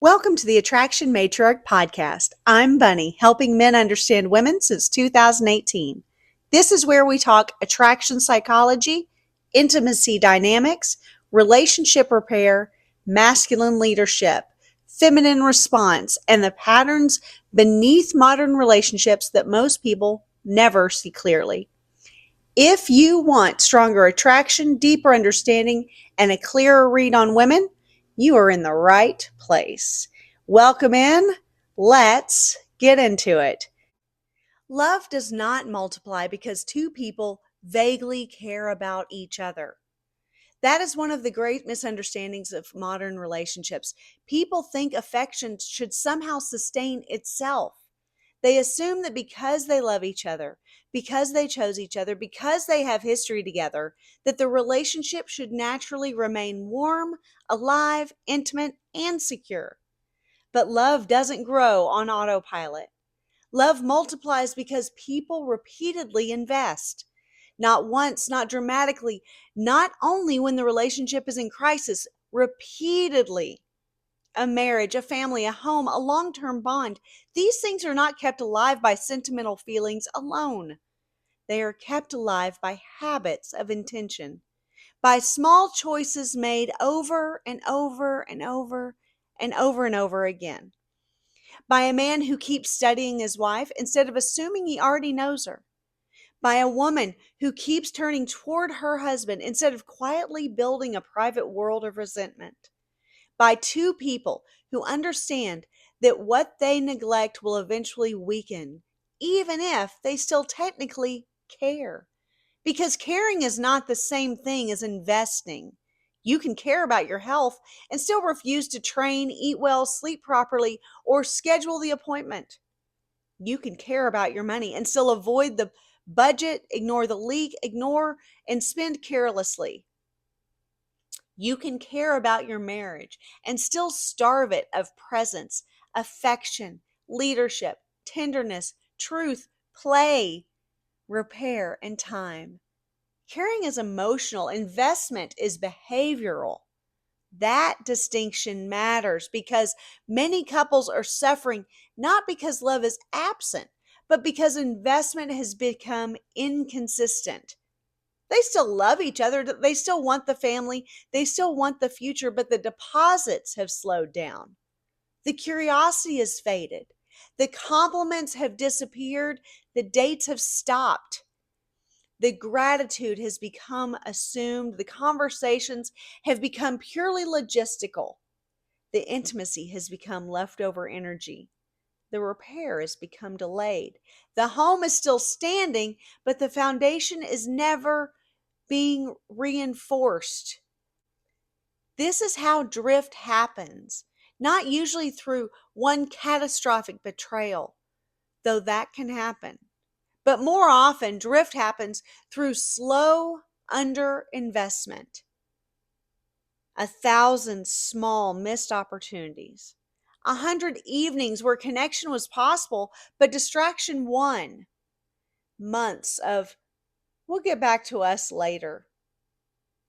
Welcome to the Attraction Matriarch podcast. I'm Bunny, helping men understand women since 2018. This is where we talk attraction psychology, intimacy dynamics, relationship repair, masculine leadership, feminine response, and the patterns beneath modern relationships that most people never see clearly. If you want stronger attraction, deeper understanding, and a clearer read on women, you are in the right place. Welcome in. Let's get into it. Love does not multiply because two people vaguely care about each other. That is one of the great misunderstandings of modern relationships. People think affection should somehow sustain itself. They assume that because they love each other, because they chose each other, because they have history together, that the relationship should naturally remain warm, alive, intimate, and secure. But love doesn't grow on autopilot. Love multiplies because people repeatedly invest. Not once, not dramatically, not only when the relationship is in crisis, repeatedly. A marriage, a family, a home, a long-term bond. These things are not kept alive by sentimental feelings alone. They are kept alive by habits of intention, by small choices made over and over and over and over and over again, by a man who keeps studying his wife instead of assuming he already knows her, by a woman who keeps turning toward her husband instead of quietly building a private world of resentment, by two people who understand that what they neglect will eventually weaken, even if they still technically care. Because caring is not the same thing as investing. You can care about your health and still refuse to train, eat well, sleep properly, or schedule the appointment. You can care about your money and still avoid the budget, ignore the leak, ignore and spend carelessly. You can care about your marriage and still starve it of presence, affection, leadership, tenderness, truth, play, repair, and time. Caring is emotional, investment is behavioral. That distinction matters because many couples are suffering not because love is absent, but because investment has become inconsistent. They still love each other. They still want the family. They still want the future, but the deposits have slowed down. The curiosity has faded. The compliments have disappeared. The dates have stopped. The gratitude has become assumed. The conversations have become purely logistical. The intimacy has become leftover energy. The repair has become delayed. The home is still standing, but the foundation is never being reinforced. This is how drift happens, not usually through one catastrophic betrayal, though that can happen. But more often, drift happens through slow underinvestment. 1,000 small missed opportunities. 100 evenings where connection was possible, but distraction won. Months of, we'll get back to us later.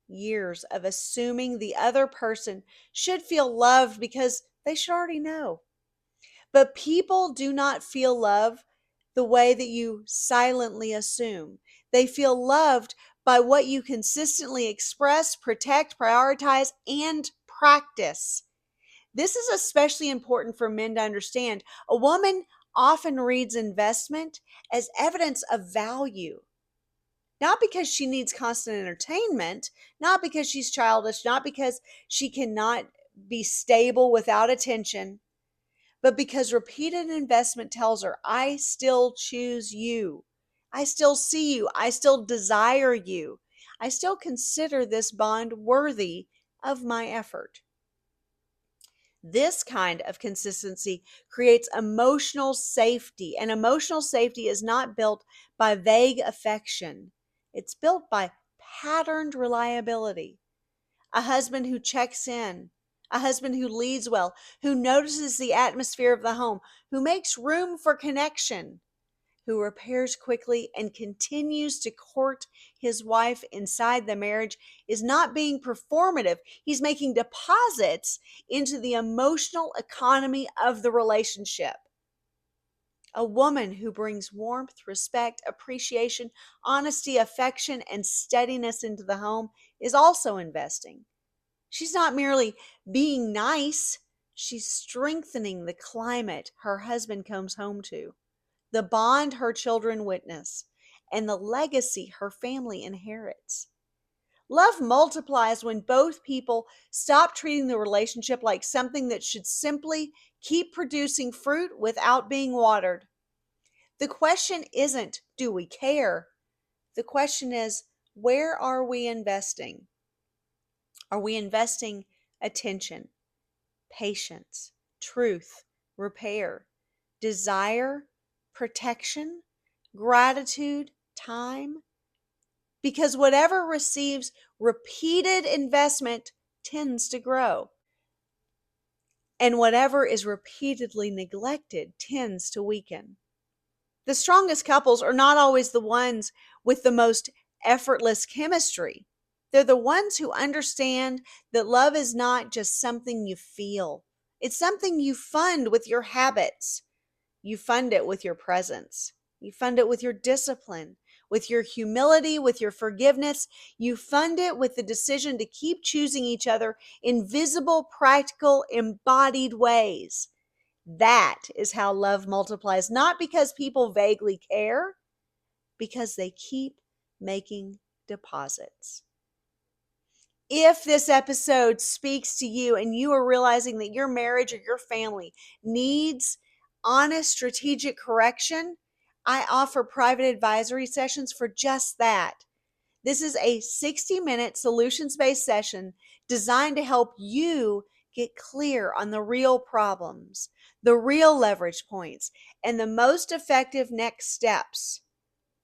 Years of assuming the other person should feel loved because they should already know. But people do not feel love the way that you silently assume. They feel loved by what you consistently express, protect, prioritize, and practice. This is especially important for men to understand. A woman often reads investment as evidence of value. Not because she needs constant entertainment, not because she's childish, not because she cannot be stable without attention, but because repeated investment tells her, I still choose you. I still see you. I still desire you. I still consider this bond worthy of my effort. This kind of consistency creates emotional safety, and emotional safety is not built by vague affection. It's built by patterned reliability. A husband who checks in, a husband who leads well, who notices the atmosphere of the home, who makes room for connection, who repairs quickly and continues to court his wife inside the marriage is not being performative. He's making deposits into the emotional economy of the relationship. A woman who brings warmth, respect, appreciation, honesty, affection, and steadiness into the home is also investing. She's not merely being nice, she's strengthening the climate her husband comes home to, the bond her children witness, and the legacy her family inherits. Love multiplies when both people stop treating the relationship like something that should simply keep producing fruit without being watered. The question isn't, do we care? The question is, where are we investing? Are we investing attention, patience, truth, repair, desire, protection, gratitude, time? Because whatever receives repeated investment tends to grow, and whatever is repeatedly neglected tends to weaken. The strongest couples are not always the ones with the most effortless chemistry. They're the ones who understand that love is not just something you feel, it's something you fund with your habits. You fund it with your presence. You fund it with your discipline, with your humility, with your forgiveness. You fund it with the decision to keep choosing each other in visible, practical, embodied ways. That is how love multiplies, not because people vaguely care, because they keep making deposits. If this episode speaks to you and you are realizing that your marriage or your family needs honest strategic correction, I offer private advisory sessions for just that. This is a 60-minute solutions-based session designed to help you get clear on the real problems, the real leverage points, and the most effective next steps.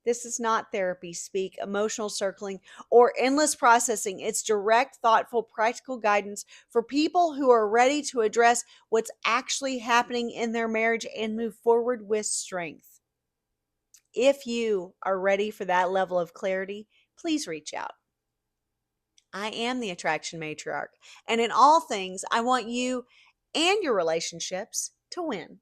This is not therapy speak, emotional circling, or endless processing. It's direct, thoughtful, practical guidance for people who are ready to address what's actually happening in their marriage and move forward with strength. If you are ready for that level of clarity, please reach out. I am the Attraction Matriarch, and in all things, I want you and your relationships to win.